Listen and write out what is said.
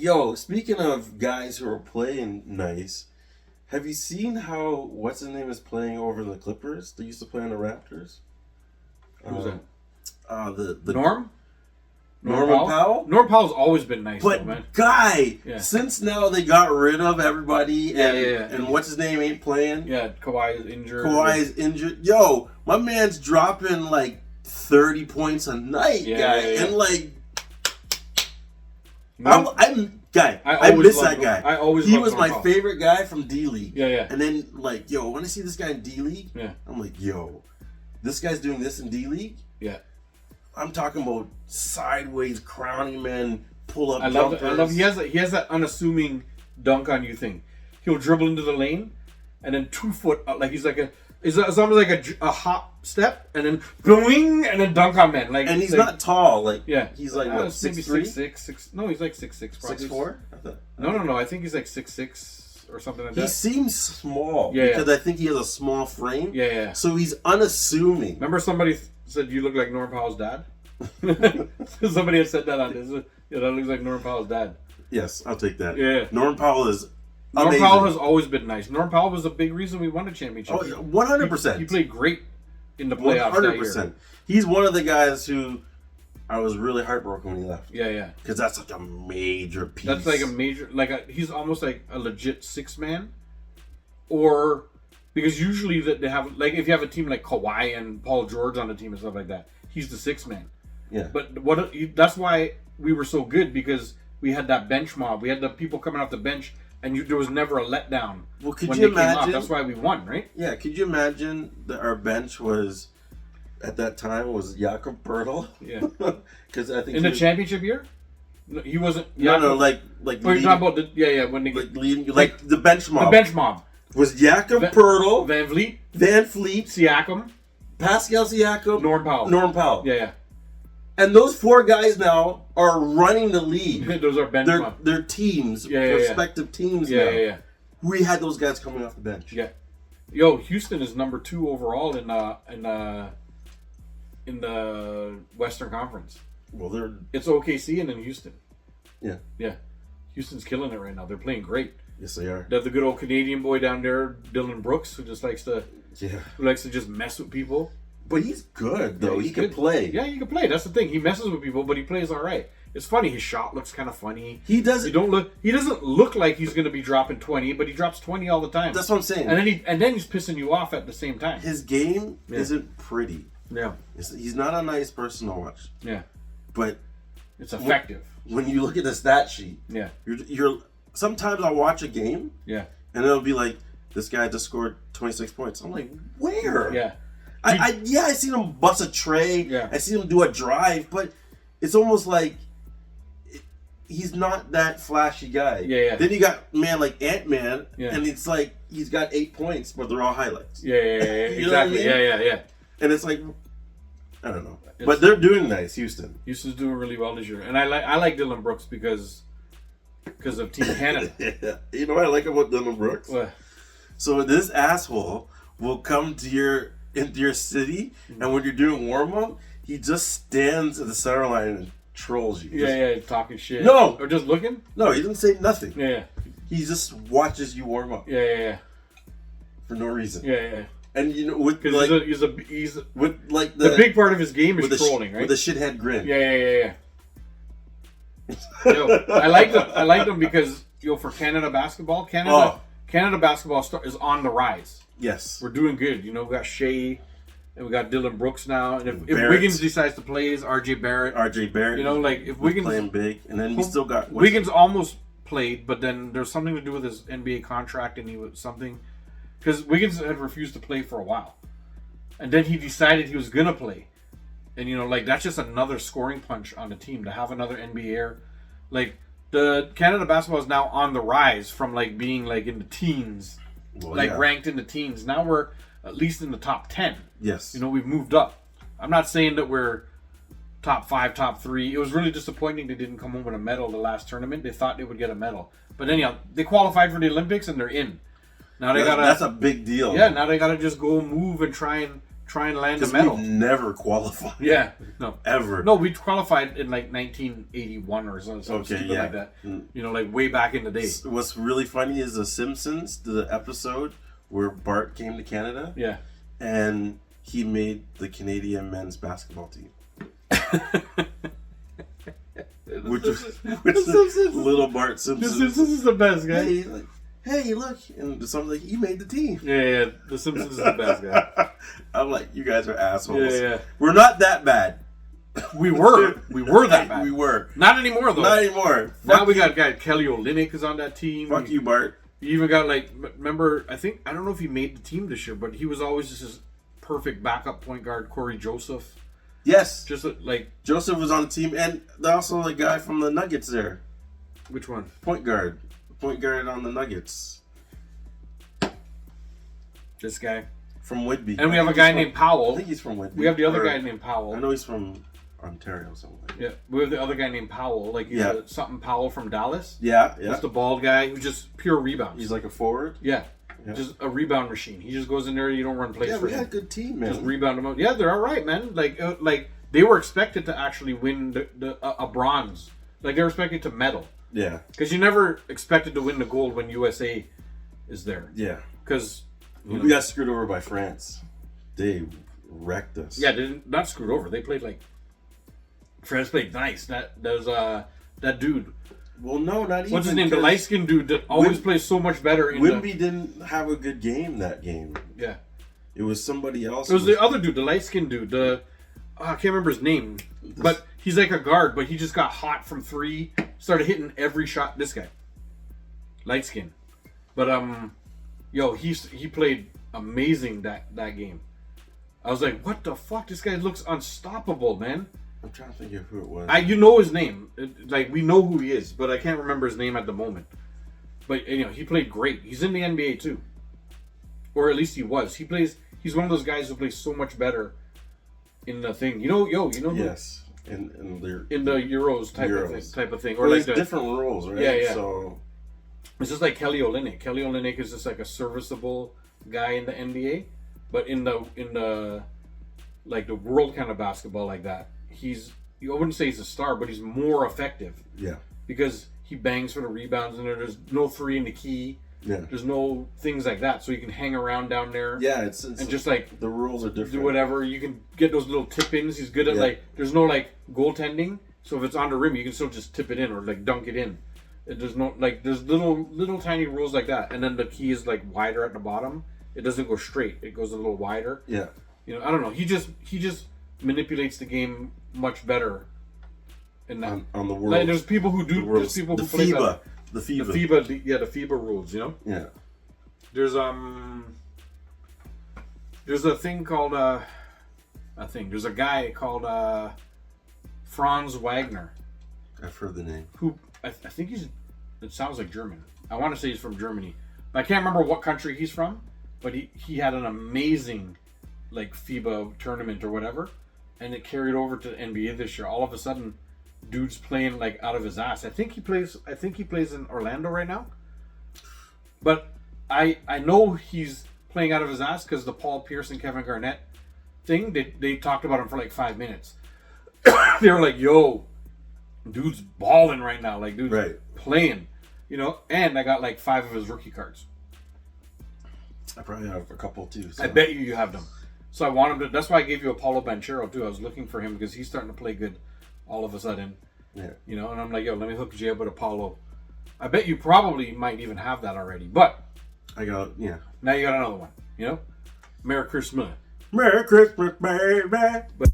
yo, speaking of guys who are playing nice, have you seen how what's his name is playing over the Clippers? They used to play on the Raptors. Who's that? The Norm Powell? Norm Powell's always been nice, But though, man. since now they got rid of everybody and And what's his name ain't playing. Yeah, Kawhi is injured. Yo, my man's dropping like 30 points a night, guy. And like, I miss that guy. He was my favorite guy from D-League. Yeah. And then like, yo, when I see this guy in D-League, I'm like, yo, this guy's doing this in D-League? Yeah. I'm talking about sideways crowning men, pull up. I love. He has that unassuming dunk on you thing. He'll dribble into the lane, and then 2 foot like he's almost like a hop step, and then boing, and then dunk on men. Like, and he's not tall. Like he's like what, 6'3"? 6'6". No, he's like 6'6". 6'4". No. I think he's like 6'6" or something like that. He seems small because I think he has a small frame. Yeah. So he's unassuming. Remember somebody said you look like Norm Powell's dad? Somebody had said that on this. Yeah, that looks like Norm Powell's dad. Yes, I'll take that. Yeah. Norm Powell is Norm amazing. Powell has always been nice. Norm Powell was a big reason we won a championship. Oh, 100%. He played great in the playoffs 100%. That year. He's one of the guys who I was really heartbroken when he left. Yeah. Because that's like a major piece. That's like a major, he's almost like a legit six man, or because usually that they have if you have a team like Kawhi and Paul George on the team and stuff like that, he's the six man. Yeah. But that's why we were so good, because we had that bench mob. We had the people coming off the bench, and there was never a letdown. Well, could you imagine? That's why we won, right? Yeah. Could you imagine that our bench was at that time was Jakob Poeltl? Yeah. Because I think in the championship year, no, he wasn't. No, like. Oh, you're talking about when they like the bench mob. The bench mob was Jakob Poeltl, Van Vliet, Siakam, Pascal Siakam, Norm Powell. Yeah. And those four guys now are running the league. Those are bench mob. Their teams, respective teams now. Yeah. We had those guys coming off the bench. Yeah. Yo, Houston is number 2 overall in the Western Conference. Well, it's OKC and then Houston. Yeah. Houston's killing it right now. They're playing great. Yes, they are. They have the good old Canadian boy down there, Dillion Brooks, who just likes to just mess with people. But he's good though. He can play. Yeah, he can play. That's the thing. He messes with people, but he plays all right. It's funny. His shot looks kind of funny. He doesn't look like he's going to be dropping 20, but he drops 20 all the time. That's what I'm saying. And then he's pissing you off at the same time. His game isn't pretty. Yeah. He's not a nice person to watch. Yeah. But it's effective. When you look at the stat sheet, you're sometimes I'll watch a game, and it'll be like, this guy just scored 26 points. I'm like, where? Yeah. I seen him bust a tray. Yeah. I seen him do a drive, but it's almost like he's not that flashy guy. Yeah. Then you got like Ant-Man, and it's like he's got 8 points, but they're all highlights. Yeah. You exactly. know what I mean? Yeah. And it's like, I don't know, but they're doing nice, Houston. Houston's doing really well this year, and I like Dillion Brooks because of Team Canada. You know what I like about Dillion Brooks? What? So this asshole will come to into your city, and when you're doing warm-up, he just stands at the center line and trolls you. Talking shit. No! Or just looking? No, he doesn't say nothing. Yeah. He just watches you warm up. Yeah. For no reason. Yeah. And you know, with like... He's with like the big part of his game is trolling, right? With a shithead grin. Yeah. Yo, I like them because, for Canada basketball, Canada basketball is on the rise. Yes. We're doing good. We got Shea, and we got Dillion Brooks now. And if Wiggins decides to play, is RJ Barrett. If Wiggins playing big, and then we still got Wiggins almost played, but then there's something to do with his NBA contract, and he was something because Wiggins had refused to play for a while, and then he decided he was gonna play, and that's just another scoring punch on the team to have another NBAer. The Canada basketball is now on the rise from being in the teens. Ranked in the teens. Now we're at least in the top 10. Yes. We've moved up. I'm not saying that we're top 5, top 3. It was really disappointing they didn't come home with a medal the last tournament. They thought they would get a medal. But anyhow, they qualified for the Olympics and they're in. Now they that's a big deal. Yeah, now they gotta just go move and try try and land a Because medal. we've never qualified. Yeah, no, Ever. no. We qualified in like 1981 or something Okay, stupid yeah. like that. You know, like way back in the day. What's really funny is The Simpsons, the episode where Bart came to Canada. Yeah. And he made the Canadian men's basketball team. which is little Bart Simpson. This is the best guy. Hey, look. And something's like, he made the team. Yeah. The Simpsons is the best guy. I'm like, you guys are assholes. Yeah. We're not that bad. We were that bad. We were. Not anymore, though. Not anymore. Now we got guy Kelly Olynyk is on that team. Fuck you, Bart. You even got like, remember, I don't know if he made the team this year, but he was always just his perfect backup point guard, Corey Joseph. Yes. Just like... Joseph was on the team, and also the guy from the Nuggets there. Which one? Point guard. Point guard on the Nuggets. This guy. From Whitby. And we have a guy named Powell. I think he's from Whitby. We have the other guy named Powell. I know he's from Ontario somewhere. Yeah, we have the other guy named Powell. Like, something Powell from Dallas. Yeah. Just the bald guy who's just pure rebounds. He's like a forward? Yeah. Just a rebound machine. He just goes in there. You don't run plays for him. Yeah, we had a good team, man. Just rebound them out. Yeah, they're all right, man. Like they were expected to actually win a bronze. Like they were expected to medal. Yeah. Because you never expected to win the gold when USA is there. Yeah. Because we got screwed over by France. They wrecked us. Yeah, they didn't, not screwed over. They played like France played nice. That dude. Well, no, not even. What's his name? The light skinned dude that always plays so much better. Whitby didn't have a good game that game. Yeah. It was somebody else. It was the other dude, the light skinned dude. I can't remember his name. But he's like a guard, but he just got hot from three. Started hitting every shot. This guy. Light skin. But he played amazing that game. I was like, what the fuck? This guy looks unstoppable, man. I'm trying to think of who it was. You know his name. Like, we know who he is, but I can't remember his name at the moment. But, he played great. He's in the NBA, too. Or at least he was. He's one of those guys who plays so much better in the thing. You know who? Yes. In the Euros type of thing. Or well, like different roles, right? Yeah. So it's just like Kelly Olynyk. Kelly Olynyk is just like a serviceable guy in the NBA, but in the like the world kind of basketball like that, I wouldn't say he's a star, but he's more effective. Yeah. Because he bangs for the rebounds and there's no three in the key. Yeah. There's no things like that, so you can hang around down there. Yeah, it's and just like the rules are different. Do whatever. You can get those little tip-ins. He's good at like. There's no like goaltending, so if it's on the rim, you can still just tip it in or like dunk it in. There's no like. There's little tiny rules like that, and then the key is like wider at the bottom. It doesn't go straight. It goes a little wider. Yeah. I don't know. He just manipulates the game much better. In that on the world. Like, there's people who do. There's people who play better. The FIBA. The FIBA rules, Yeah. There's a thing called there's a guy called Franz Wagner. I've heard the name. Who I think it sounds like German. I want to say he's from Germany. But I can't remember what country he's from, but he had an amazing like FIBA tournament or whatever, and it carried over to the NBA this year. All of a sudden, dude's playing like out of his ass. I think he plays in Orlando right now. But I know he's playing out of his ass because the Paul Pierce and Kevin Garnett thing, they talked about him for like 5 minutes. They were like, yo, dude's balling right now. Like, dude's playing. And I got like 5 of his rookie cards. I probably have a couple too. So. I bet you have them. So I want him to. That's why I gave you Apollo Banchero too. I was looking for him because he's starting to play good all of a sudden. Yeah. And I'm like, yo, let me hook you up with Apollo. I bet you probably might even have that already. But I got, now you got another one. Merry Christmas. Merry Christmas, baby. But